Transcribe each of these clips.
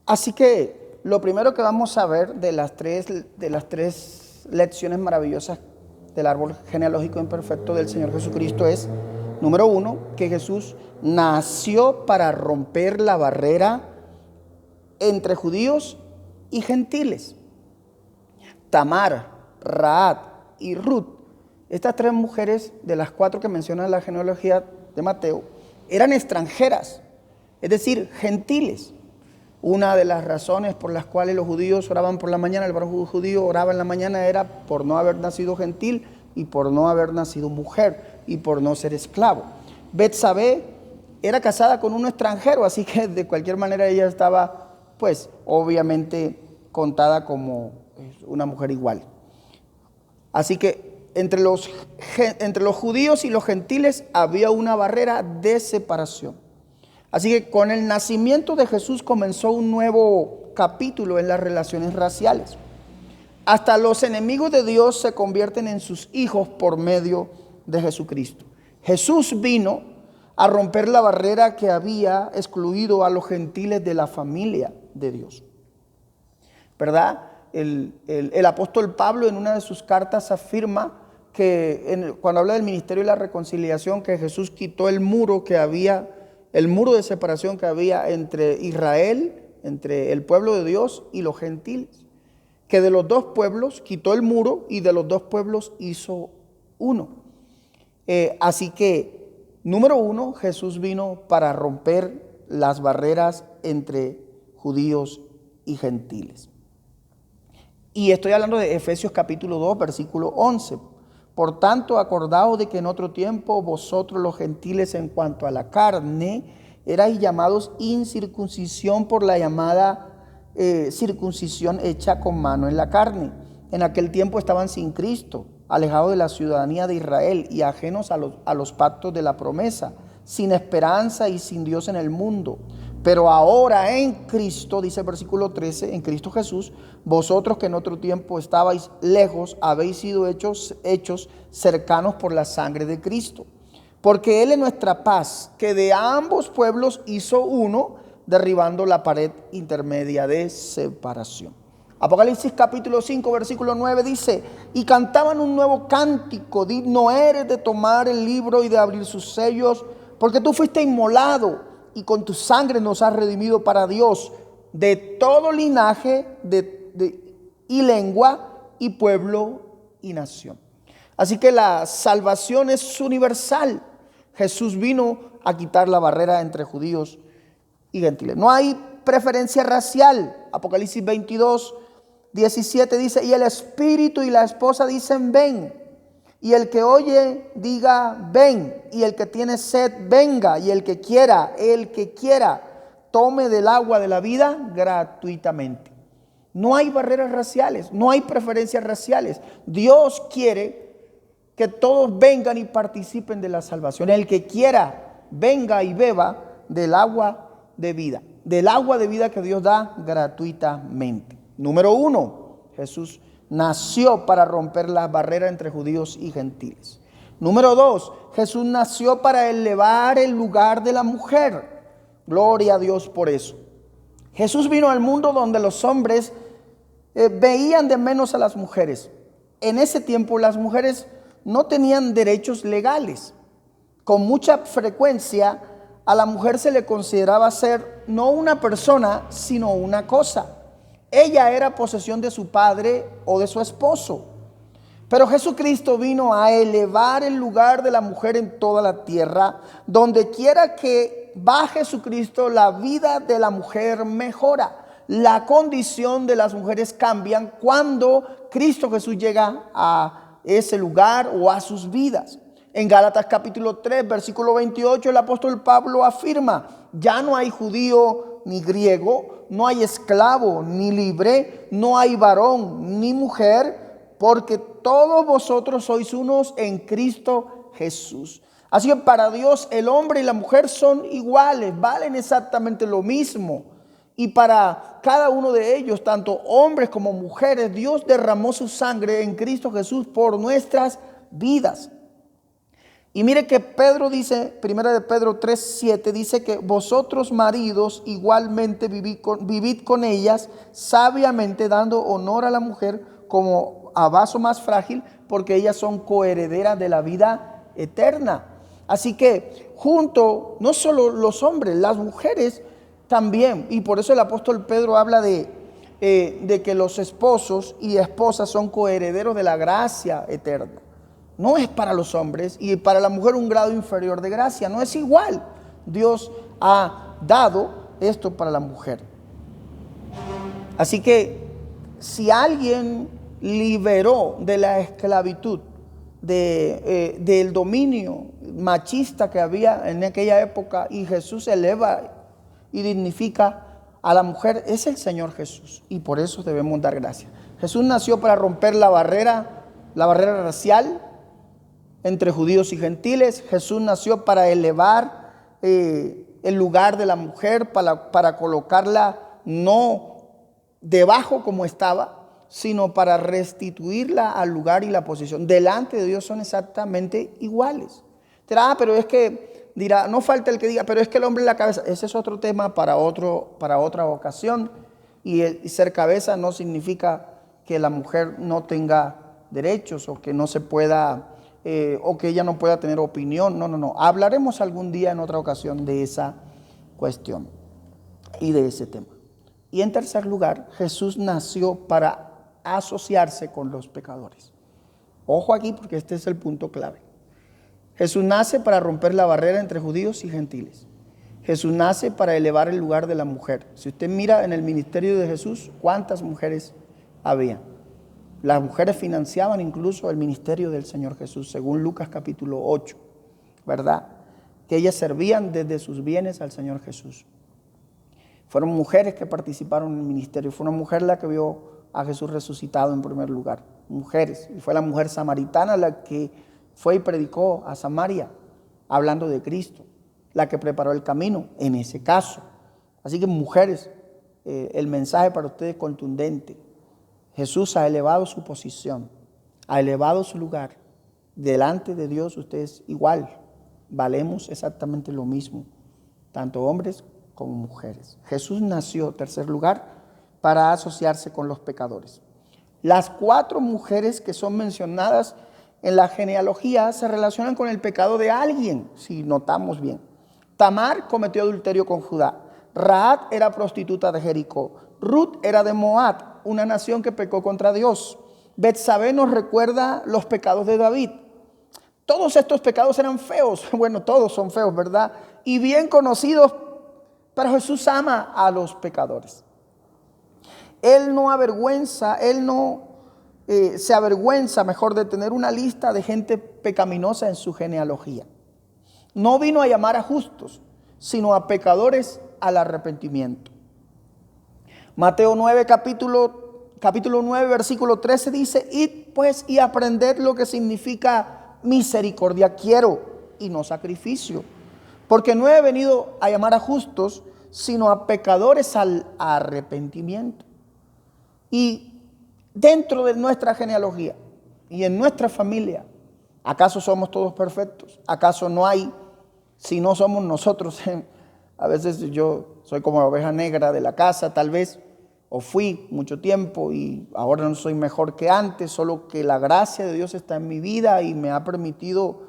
Así que lo primero que vamos a ver de las tres lecciones maravillosas del árbol genealógico imperfecto del Señor Jesucristo es, número uno, que Jesús nació para romper la barrera entre judíos y gentiles. Tamar, Raab y Ruth, estas tres mujeres de las cuatro que menciona la genealogía de Mateo, eran extranjeras, es decir, gentiles. Una de las razones por las cuales los judíos oraban por la mañana, el varón judío oraba en la mañana, era por no haber nacido gentil y por no haber nacido mujer y por no ser esclavo. Betsabé era casada con un extranjero, así que de cualquier manera ella estaba, pues, obviamente contada como una mujer igual. Así que entre los judíos y los gentiles había una barrera de separación. Así que con el nacimiento de Jesús comenzó un nuevo capítulo en las relaciones raciales. Hasta los enemigos de Dios se convierten en sus hijos por medio de Jesucristo. Jesús vino a romper la barrera que había excluido a los gentiles de la familia de Dios. ¿Verdad? El apóstol Pablo en una de sus cartas afirma que cuando habla del ministerio de la reconciliación, que Jesús quitó el muro de separación que había entre Israel, entre el pueblo de Dios y los gentiles. Que de los dos pueblos quitó el muro y de los dos pueblos hizo uno. Así que, número uno, Jesús vino para romper las barreras entre judíos y gentiles. Y estoy hablando de Efesios capítulo 2, versículo 11. Por tanto, acordaos de que en otro tiempo vosotros los gentiles en cuanto a la carne erais llamados incircuncisión por la llamada circuncisión hecha con mano en la carne. En aquel tiempo estaban sin Cristo, alejados de la ciudadanía de Israel y ajenos a los pactos de la promesa, sin esperanza y sin Dios en el mundo. Pero ahora en Cristo, dice el versículo 13, en Cristo Jesús, vosotros que en otro tiempo estabais lejos, habéis sido hechos cercanos por la sangre de Cristo. Porque Él es nuestra paz, que de ambos pueblos hizo uno, derribando la pared intermedia de separación. Apocalipsis capítulo 5, versículo 9 dice, y cantaban un nuevo cántico, digno eres de tomar el libro y de abrir sus sellos, porque tú fuiste inmolado y con tu sangre nos has redimido para Dios de todo linaje y lengua y pueblo y nación. Así que la salvación es universal. Jesús vino a quitar la barrera entre judíos y gentiles. No hay preferencia racial. Apocalipsis 22, 17 dice, y el espíritu y la esposa dicen ven. Y el que oye, diga, ven. Y el que tiene sed, venga. Y el que quiera, tome del agua de la vida gratuitamente. No hay barreras raciales, no hay preferencias raciales. Dios quiere que todos vengan y participen de la salvación. El que quiera, venga y beba del agua de vida. Del agua de vida que Dios da gratuitamente. Número uno, Jesús nació para romper la barrera entre judíos y gentiles. Número dos, Jesús nació para elevar el lugar de la mujer. Gloria a Dios por eso. Jesús vino al mundo donde los hombres veían de menos a las mujeres. En ese tiempo las mujeres no tenían derechos legales. Con mucha frecuencia a la mujer se le consideraba ser no una persona, sino una cosa. Ella era posesión de su padre o de su esposo. Pero Jesucristo vino a elevar el lugar de la mujer en toda la tierra. Donde quiera que va Jesucristo, la vida de la mujer mejora. La condición de las mujeres cambian cuando Cristo Jesús llega a ese lugar o a sus vidas. En Gálatas capítulo 3, versículo 28, el apóstol Pablo afirma, ya no hay judío ni griego, no hay esclavo ni libre, no hay varón ni mujer, porque todos vosotros sois unos en Cristo Jesús. Así que para Dios el hombre y la mujer son iguales, valen exactamente lo mismo. Y para cada uno de ellos, tanto hombres como mujeres, Dios derramó su sangre en Cristo Jesús por nuestras vidas. Y mire que Pedro dice, primera de Pedro 3:7, dice que vosotros maridos igualmente vivid con ellas sabiamente, dando honor a la mujer como a vaso más frágil, porque ellas son coherederas de la vida eterna. Así que junto, no solo los hombres, las mujeres también. Y por eso el apóstol Pedro habla de que los esposos y esposas son coherederos de la gracia eterna. No es para los hombres y para la mujer un grado inferior de gracia, no es igual. Dios ha dado esto para la mujer. Así que si alguien liberó de la esclavitud, del dominio machista que había en aquella época, y Jesús eleva y dignifica a la mujer, es el Señor Jesús, y por eso debemos dar gracias. Jesús nació para romper la barrera racial entre judíos y gentiles. Jesús nació para elevar el lugar de la mujer, para colocarla no debajo como estaba, sino para restituirla al lugar y la posición. Delante de Dios son exactamente iguales. Dirá, pero es que, no falta el que diga, pero es que el hombre es la cabeza. Ese es otro tema para otra ocasión. Y ser cabeza no significa que la mujer no tenga derechos o que no se pueda, o que ella no pueda tener opinión. No. Hablaremos algún día en otra ocasión de esa cuestión y de ese tema. Y en tercer lugar, Jesús nació para asociarse con los pecadores. Ojo aquí, porque este es el punto clave. Jesús nace para romper la barrera entre judíos y gentiles. Jesús nace para elevar el lugar de la mujer. Si usted mira en el ministerio de Jesús, ¿cuántas mujeres había? Las mujeres financiaban incluso el ministerio del Señor Jesús, según Lucas capítulo 8, ¿verdad? Que ellas servían desde sus bienes al Señor Jesús. Fueron mujeres que participaron en el ministerio. Fue una mujer la que vio a Jesús resucitado en primer lugar. Mujeres. Y fue la mujer samaritana la que fue y predicó a Samaria, hablando de Cristo, la que preparó el camino en ese caso. Así que mujeres, el mensaje para ustedes es contundente. Jesús ha elevado su posición, ha elevado su lugar. Delante de Dios ustedes igual, valemos exactamente lo mismo, tanto hombres como mujeres. Jesús nació, tercer lugar, para asociarse con los pecadores. Las 4 mujeres que son mencionadas en la genealogía se relacionan con el pecado de alguien, si notamos bien. Tamar cometió adulterio con Judá. Rahab era prostituta de Jericó. Ruth era de Moab, una nación que pecó contra Dios. Betsabé nos recuerda los pecados de David. Todos estos pecados eran feos. Bueno, todos son feos, ¿verdad? Y bien conocidos, pero Jesús ama a los pecadores. Él no se avergüenza, mejor, de tener una lista de gente pecaminosa en su genealogía. No vino a llamar a justos, sino a pecadores al arrepentimiento. Mateo 9, capítulo 9, versículo 13 dice: id pues y aprended lo que significa misericordia quiero y no sacrificio, porque no he venido a llamar a justos, sino a pecadores al arrepentimiento. Y dentro de nuestra genealogía y en nuestra familia, ¿acaso somos todos perfectos? ¿Acaso no hay, si no somos nosotros? A veces yo soy como la oveja negra de la casa, tal vez, o fui mucho tiempo y ahora no soy mejor que antes, solo que la gracia de Dios está en mi vida y me ha permitido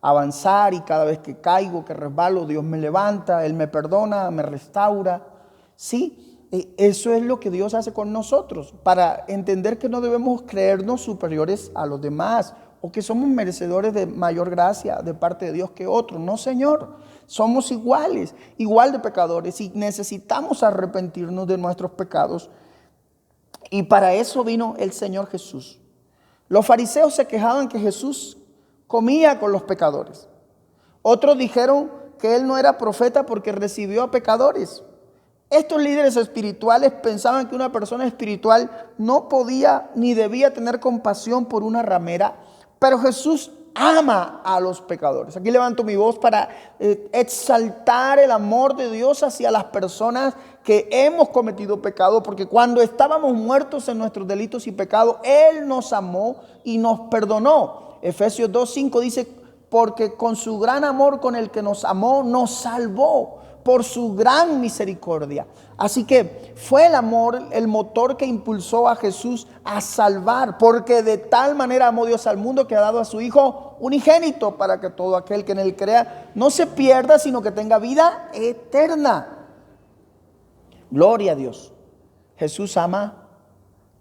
avanzar, y cada vez que caigo, que resbalo, Dios me levanta, Él me perdona, me restaura. Sí, eso es lo que Dios hace con nosotros, para entender que no debemos creernos superiores a los demás o que somos merecedores de mayor gracia de parte de Dios que otros. No, Señor, somos igual de pecadores y necesitamos arrepentirnos de nuestros pecados. Y para eso vino el Señor Jesús. Los fariseos se quejaban que Jesús comía con los pecadores. Otros dijeron que Él no era profeta porque recibió a pecadores. Estos líderes espirituales pensaban que una persona espiritual no podía ni debía tener compasión por una ramera, pero Jesús ama a los pecadores. Aquí levanto mi voz para exaltar el amor de Dios hacia las personas que hemos cometido pecado, porque cuando estábamos muertos en nuestros delitos y pecados, Él nos amó y nos perdonó. Efesios 2:5 dice: porque con su gran amor con el que nos amó, nos salvó por su gran misericordia. Así que fue el amor el motor que impulsó a Jesús a salvar, porque de tal manera amó Dios al mundo que ha dado a su Hijo unigénito para que todo aquel que en él crea no se pierda, sino que tenga vida eterna. Gloria a Dios. Jesús ama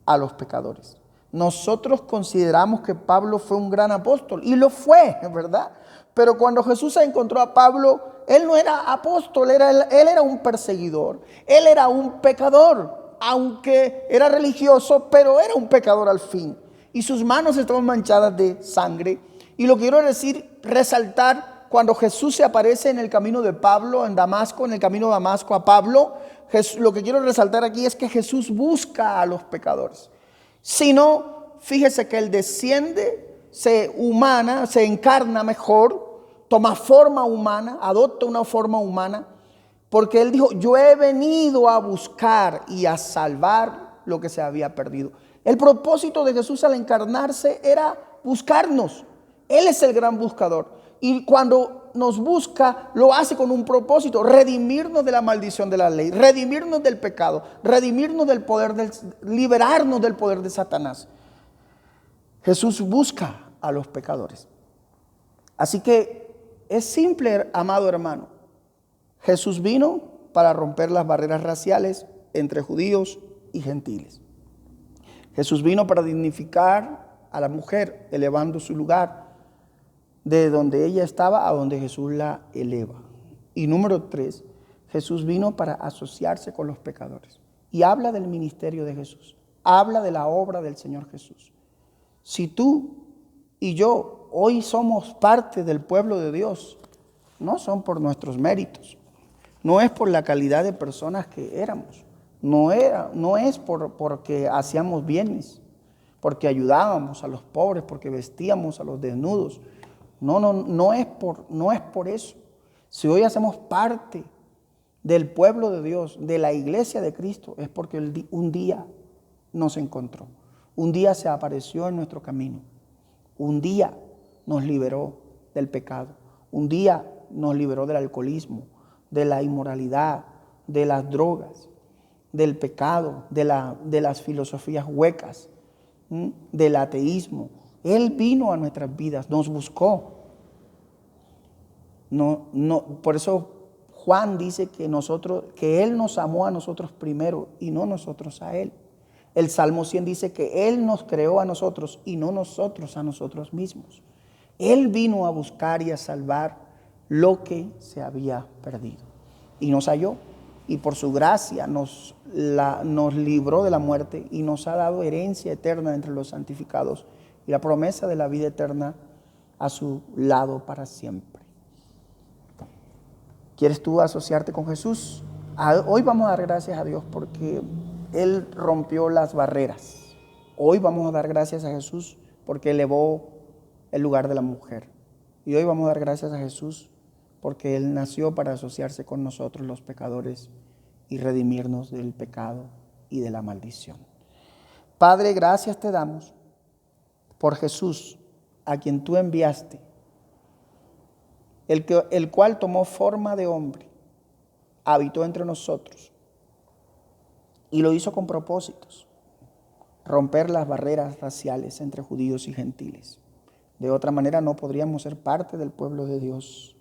a los pecadores. Nosotros consideramos que Pablo fue un gran apóstol, y lo fue, ¿verdad? Pero cuando Jesús encontró a Pablo, él no era apóstol, él era un perseguidor, él era un pecador, aunque era religioso, pero era un pecador al fin. Y sus manos estaban manchadas de sangre. Y lo que quiero decir, resaltar, cuando Jesús se aparece en el camino de Pablo, en Damasco, en el camino de Damasco a Pablo, lo que quiero resaltar aquí es que Jesús busca a los pecadores. Si no, fíjese que Él desciende, se encarna mejor, toma forma humana, adopta una forma humana, porque Él dijo, yo he venido a buscar y a salvar lo que se había perdido. El propósito de Jesús al encarnarse era buscarnos. Él es el gran buscador. Y cuando nos busca, lo hace con un propósito: redimirnos de la maldición de la ley, redimirnos del pecado, redimirnos del poder, liberarnos del poder de Satanás. Jesús busca a los pecadores. Así que es simple, amado hermano. Jesús vino para romper las barreras raciales entre judíos y gentiles. Jesús vino para dignificar a la mujer, elevando su lugar de donde ella estaba a donde Jesús la eleva. Y número 3, Jesús vino para asociarse con los pecadores. Y habla del ministerio de Jesús, habla de la obra del Señor Jesús. Si tú y yo hoy somos parte del pueblo de Dios, no son por nuestros méritos, no es por la calidad de personas que éramos, no es porque hacíamos bienes, porque ayudábamos a los pobres, porque vestíamos a los desnudos. No es por eso. Si hoy hacemos parte del pueblo de Dios, de la iglesia de Cristo, es porque un día nos encontró, un día se apareció en nuestro camino, un día nos liberó del pecado, un día nos liberó del alcoholismo, de la inmoralidad, de las drogas, del pecado, de las filosofías huecas, del ateísmo. Él vino a nuestras vidas, nos buscó. Por eso Juan dice que Él nos amó a nosotros primero y no nosotros a Él. El Salmo 100 dice que Él nos creó a nosotros y no nosotros a nosotros mismos. Él vino a buscar y a salvar lo que se había perdido. Y nos halló, y por su gracia nos libró de la muerte y nos ha dado herencia eterna entre los santificados y la promesa de la vida eterna a su lado para siempre. ¿Quieres tú asociarte con Jesús? Hoy vamos a dar gracias a Dios porque Él rompió las barreras. Hoy vamos a dar gracias a Jesús porque elevó el lugar de la mujer. Y hoy vamos a dar gracias a Jesús porque Él nació para asociarse con nosotros los pecadores y redimirnos del pecado y de la maldición. Padre, gracias te damos por Jesús, a quien tú enviaste, el cual tomó forma de hombre, habitó entre nosotros y lo hizo con propósitos: romper las barreras raciales entre judíos y gentiles. De otra manera no podríamos ser parte del pueblo de Dios.